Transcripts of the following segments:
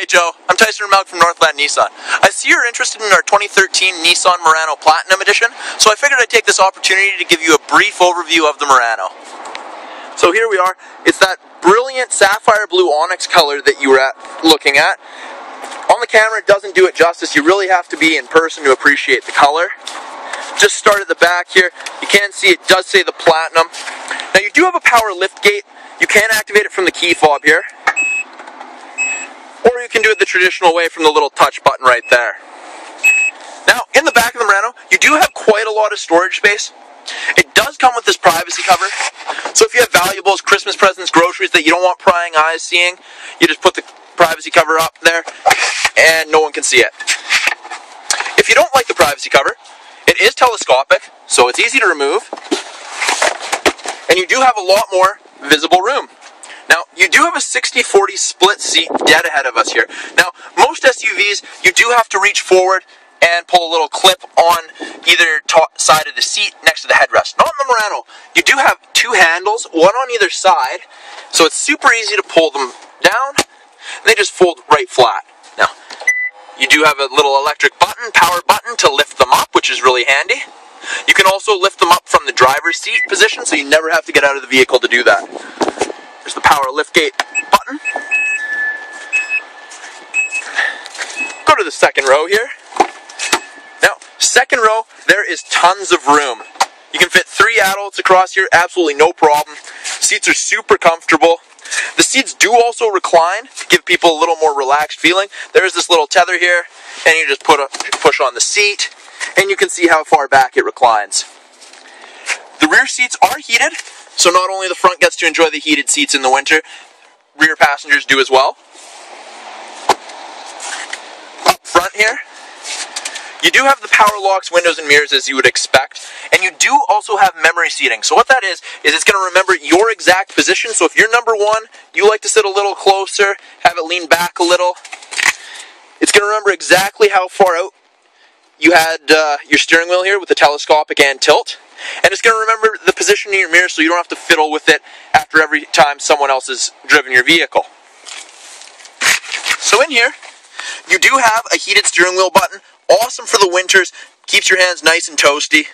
Joe, I'm Tyson Remmelg from Northland Nissan. I see you're interested in our 2013 Nissan Murano Platinum edition, so I figured I'd take this opportunity to give you a brief overview of the Murano. So here we are. It's that brilliant sapphire blue onyx color that you were looking at. On the camera it doesn't do it justice. You really have to be in person to appreciate the color. Just start at the back here. You can see it does say the Platinum. Now you do have a power lift gate. You can activate it from the key fob here. Or you can do it the traditional way from the little touch button right there. Now, in the back of the Murano, you do have quite a lot of storage space. It does come with this privacy cover. So if you have valuables, Christmas presents, groceries that you don't want prying eyes seeing, you just put the privacy cover up there and no one can see it. If you don't like the privacy cover, it is telescopic, so it's easy to remove. And you do have a lot more visible room. Now, you do have a 60-40 split seat dead ahead of us here. Now, most SUVs, you do have to reach forward and pull a little clip on either side of the seat next to the headrest. Not in the Murano. You do have two handles, one on either side, so it's super easy to pull them down, and they just fold right flat. Now, you do have a little electric button, power button, to lift them up, which is really handy. You can also lift them up from the driver's seat position, so you never have to get out of the vehicle to do that. There's the power liftgate button. Go to the second row here. Now, second row, there is tons of room. You can fit 3 adults across here, absolutely no problem. Seats are super comfortable. The seats do also recline to give people a little more relaxed feeling. There's this little tether here, and you just push on the seat, and you can see how far back it reclines. The rear seats are heated, so not only the front gets to enjoy the heated seats in the winter, rear passengers do as well. Up front here, you do have the power locks, windows, and mirrors as you would expect, and you do also have memory seating. So what that is it's going to remember your exact position. So if you're number one, you like to sit a little closer, have it lean back a little, it's going to remember exactly how far out you had your steering wheel here with the telescopic and tilt. And it's going to remember the position in your mirror so you don't have to fiddle with it after every time someone else has driven your vehicle. So in here, you do have a heated steering wheel button. Awesome for the winters. Keeps your hands nice and toasty.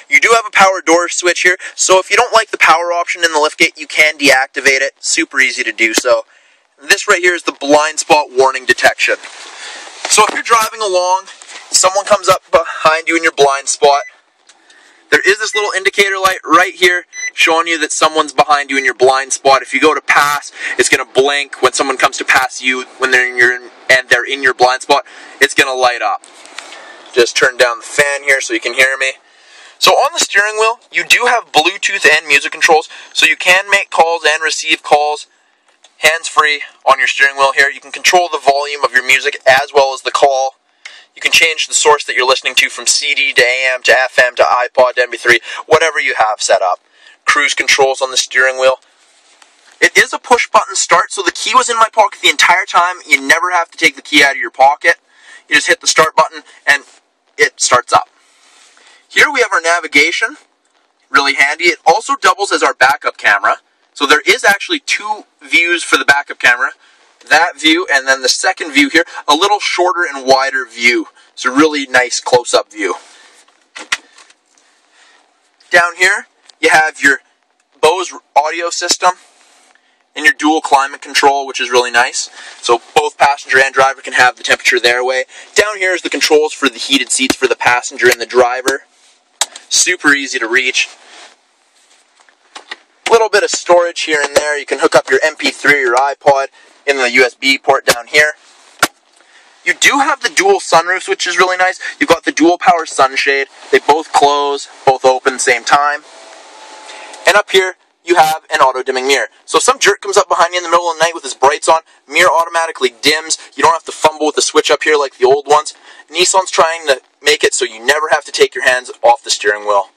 You do have a power door switch here. So if you don't like the power option in the liftgate, you can deactivate it. Super easy to do so. This right here is the blind spot warning detection. So if you're driving along, someone comes up behind you in your blind spot, there is this little indicator light right here showing you that someone's behind you in your blind spot. If you go to pass, it's going to blink when someone comes to pass you when they're in your blind spot. It's going to light up. Just turn down the fan here so you can hear me. So on the steering wheel, you do have Bluetooth and music controls, so you can make calls and receive calls hands-free on your steering wheel here. You can control the volume of your music as well as the call. You can change the source that you're listening to from CD to AM to FM to iPod to MP3, whatever you have set up. Cruise controls on the steering wheel. It is a push-button start, so the key was in my pocket the entire time. You never have to take the key out of your pocket. You just hit the start button and it starts up. Here we have our navigation. Really handy. It also doubles as our backup camera. So there is actually 2 views for the backup camera. That view, and then the second view here, a little shorter and wider view. It's a really nice close-up view. Down here, you have your Bose audio system and your dual climate control, which is really nice. So both passenger and driver can have the temperature their way. Down here is the controls for the heated seats for the passenger and the driver. Super easy to reach. A little bit of storage here and there. You can hook up your MP3 or your iPod in the USB port down here. You do have the dual sunroofs, which is really nice. You've got the dual power sunshade. They both close, both open same time. And up here, you have an auto-dimming mirror. So if some jerk comes up behind you in the middle of the night with his brights on, mirror automatically dims. You don't have to fumble with the switch up here like the old ones. Nissan's trying to make it so you never have to take your hands off the steering wheel.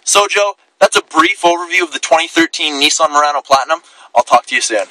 So Joe, that's a brief overview of the 2013 Nissan Murano Platinum. I'll talk to you soon.